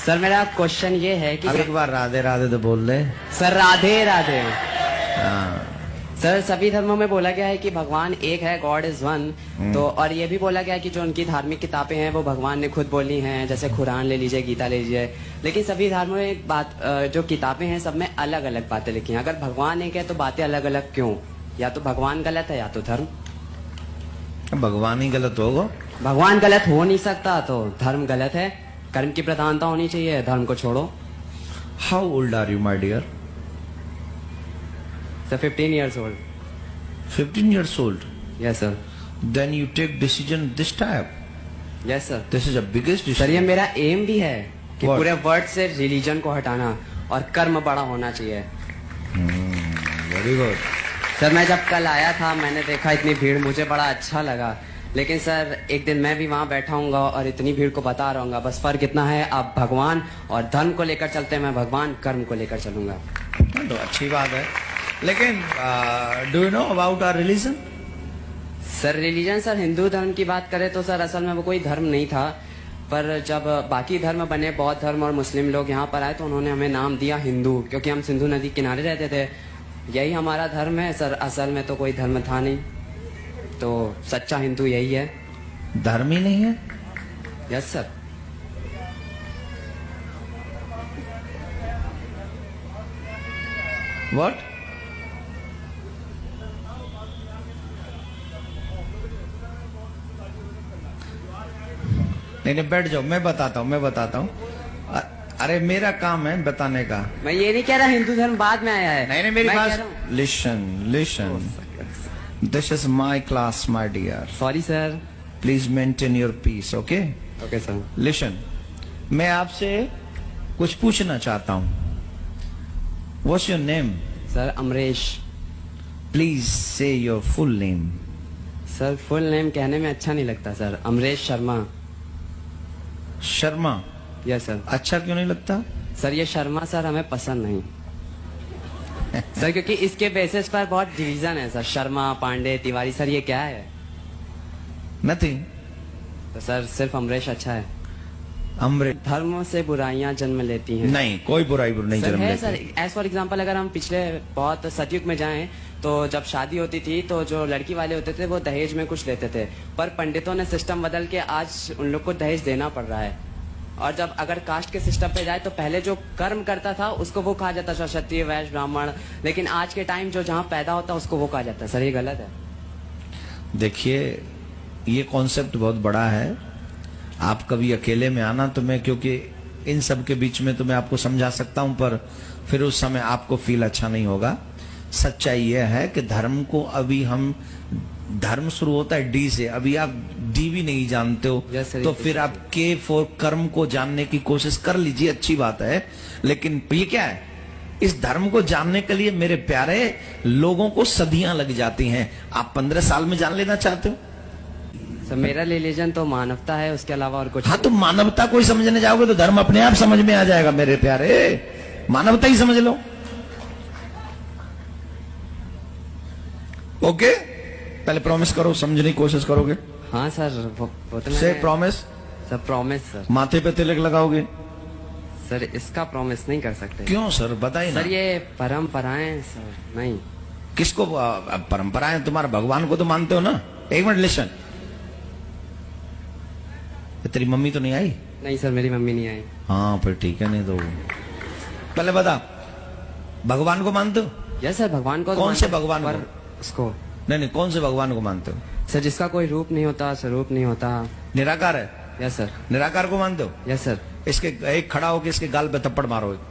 Sir मेरा question ये है कि अब एक बार राधे राधे तो बोल दे। सर राधे राधे। हाँ। सर सभी धर्मों में बोला गया है कि भगवान एक है, गॉड इज वन। तो और ये भी बोला गया है कि जो उनकी धार्मिक किताबें हैं वो भगवान ने खुद बोली हैं, जैसे कुरान ले लीजिए, गीता ले लीजिए। लेकिन सभी धर्मों में एक बात, जो किताबें हैं सब में अलग अलग बातें लिखी हैं। अगर भगवान एक है तो बातें अलग अलग क्यों? या तो भगवान गलत है या तो धर्म। भगवान ही गलत होगा। भगवान गलत हो नहीं सकता तो धर्म गलत है। कर्म की प्रधानता होनी चाहिए, धर्म को छोड़ो। How old are you my dear? Sir 15 years old. 15 years old. Yes sir. Then you take decision this type. Yes sir. This is the biggest decision. Sir ये मेरा एम भी है कि What? पूरे वर्ल्ड से रिलीजन को हटाना और कर्म बड़ा होना चाहिए। Very good. सर मैं जब कल आया था मैंने देखा इतनी भीड़, मुझे बड़ा अच्छा लगा। लेकिन सर एक दिन मैं भी वहाँ बैठा हूँगा और इतनी भीड़ को बता रहूँगा। बस फर्क इतना है, आप भगवान और धर्म को लेकर चलते हैं, मैं भगवान कर्म को लेकर चलूंगा। तो अच्छी बात है। लेकिन do you know about our religion? Sir religion, sir Hindu धर्म की बात करें तो सर असल में वो कोई धर्म नहीं था। पर जब बाकी धर्म बने, बौद्ध धर्म और मुस्लिम लोग यहाँ पर आए तो उन्होंने हमें नाम दिया हिंदू, क्योंकि हम सिंधु नदी किनारे रहते थे। यही हमारा धर्म है सर। असल में तो कोई धर्म था नहीं, तो सच्चा हिंदू यही है। धर्म ही नहीं है? Yes sir. व्हाट? नहीं बैठ जाओ, मैं बताता हूँ। अरे मेरा काम है बताने का। मैं ये नहीं कह रहा हिंदू धर्म बाद में आया है। नहीं मेरी मैं कह बात। रहा हूँ- listen this is my class my dear. Sorry sir. Please maintain your peace. Okay okay sir. Listen, मैं आपसे कुछ पूछना चाहता हूँ। What's your name? Sir Amresh. Please say your full name. Sir full name कहने में अच्छा नहीं लगता sir. Amresh Sharma. Sharma? Yes sir. अच्छा क्यों नहीं लगता? सर ये शर्मा सर हमें पसंद नहीं सर, क्योंकि इसके बेसिस पर बहुत डिवीजन है सर। शर्मा, पांडे, तिवारी, सर ये क्या है? नथिंग। तो सर सिर्फ अमरेश अच्छा है। अमरे धर्मों से बुराइयां जन्म लेती हैं। नहीं, कोई बुराई नहीं सर जन्म है लेती। सर। एज फॉर एग्जाम्पल अगर हम पिछले बहुत सतयुग में जाएं तो जब शादी होती थी तो जो लड़की वाले होते थे वो दहेज में कुछ लेते थे, पर पंडितों ने सिस्टम बदल के आज उन लोग को दहेज देना पड़ रहा है। और जब अगर कास्ट के सिस्टम पे जाए तो पहले जो कर्म करता था उसको वो कहा जाता था क्षत्रिय, वैश्य, ब्राह्मण। लेकिन आज के टाइम जो जहाँ पैदा होता है उसको वो कहा जाता है। सर ये गलत है। देखिए ये कॉन्सेप्ट बहुत बड़ा है। आप कभी अकेले में आना तो मैं, क्योंकि इन सब के बीच में तो मैं आपको समझा सकता हूं, पर फिर उस समय आपको फील अच्छा नहीं होगा। सच्चाई यह है कि धर्म को अभी हम, धर्म शुरू होता है डी से, अभी आप डी भी नहीं जानते हो। Yes, sir, तो फिर आप के फॉर कर्म को जानने की कोशिश कर लीजिए, अच्छी बात है। लेकिन ये क्या है, इस धर्म को जानने के लिए मेरे प्यारे लोगों को सदियां लग जाती हैं। आप 15 साल में जान लेना चाहते हो? सर मेरा रिलीजन तो मानवता है, उसके अलावा और कुछ। हाँ तो मानवता को ही समझने जाओगे तो धर्म अपने आप समझ में आ जाएगा मेरे प्यारे। मानवता ही समझ लो। ओके पहले प्रॉमिस करो, समझने की कोशिश करोगे? हाँ सर वो तो से मैंने- प्रॉमिस। Sir promise sir. माथे पे तिलक लगाओगे? सर इसका प्रॉमिस नहीं कर सकते। क्यों सर, बताइए ना। सर ये परंपराएं सर। नहीं। किसको परंपराएं? तुम्हारे भगवान को तो मानते हो ना। एक मिनट लिसन, तेरी मम्मी तो नहीं आई? नहीं सर मेरी मम्मी नहीं आई। हाँ फिर ठीक है, नहीं तो पहले बता, भगवान को मानते हो? यस सर भगवान को। कौन से भगवान पर को? उसको नहीं कौन से भगवान को मानते हो? सर जिसका कोई रूप नहीं होता, स्वरूप नहीं होता। निराकार है? Yes sir. निराकार को मानते हो? Yes sir. इसके एक खड़ा होकर इसके गाल पे थप्पड़ मारो।